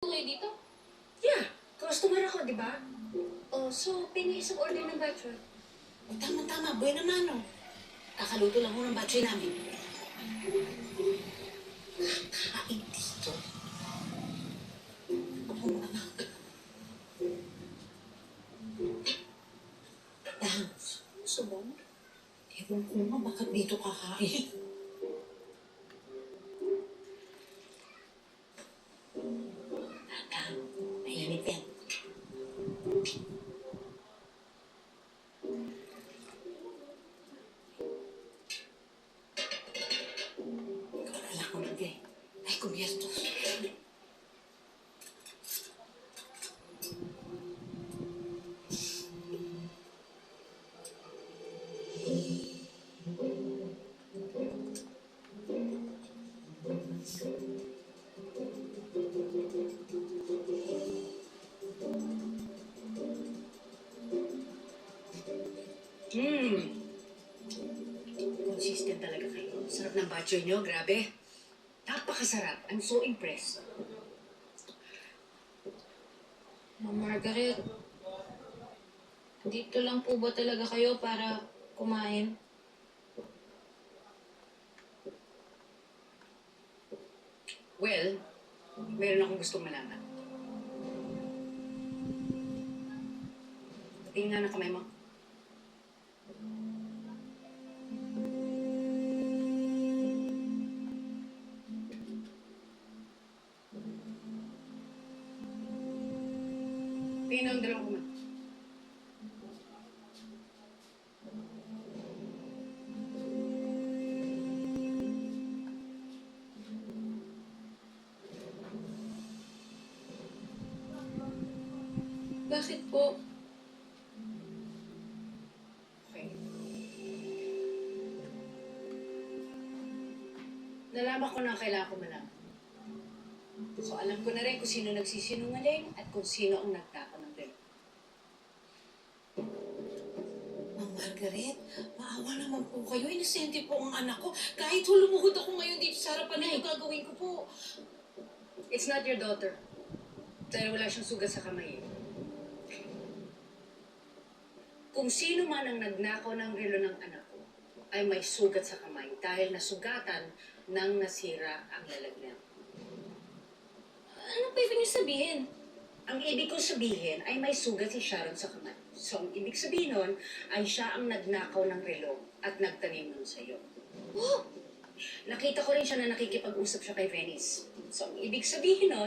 kayo dito? Yeah, customer ako, di ba? Oh, so, pengi isang order ng batchoy. O, tama-tama, buhay naman, no? Kakaluto lang ho ng batchoy namin. Kakain dito. Oo, anak. Dance. Gusto mo? Ewan ko nga, bakit dito kakain? Tama, mainit yan. Wala ko lagay. Ay, kubyertos. Consistent talaga kayo. Sarap ng batchoy nyo, grabe. Napakasarap. I'm so impressed. Ma'am Margaret, dito lang po ba talaga kayo para kumain? Well, meron akong gustong malaman. Tingin nga ng kamay mo. Tingin ang dalawang kamay. Bakit po? Okay. Nalaman ko na ang kailangan ko malaman. So alam ko na rin kung sino nagsisinungaling at kung sino ang nagtako ng dalawa. Ma'am Margaret, maawa naman po kayo. Inosente po ang anak ko. Kahit hulumuhod ako ngayon dito sa harapan na gagawin ko po. It's not your daughter. Dahil wala siyang sugat sa kamay. Kung sino man ang nagnakaw ng relo ng anak ko, ay may sugat sa kamay dahil nasugatan nang nasira ang lalagyan. Ano pa ibig niyo sabihin? Ang ibig kong sabihin ay may sugat si Sharon sa kamay. So, ang ibig sabihin nun ay siya ang nagnakaw ng relo at nagtanim nun sa'yo. Oh! Nakita ko rin siya na nakikipag-usap siya kay Venice. So, ang ibig sabihin nun,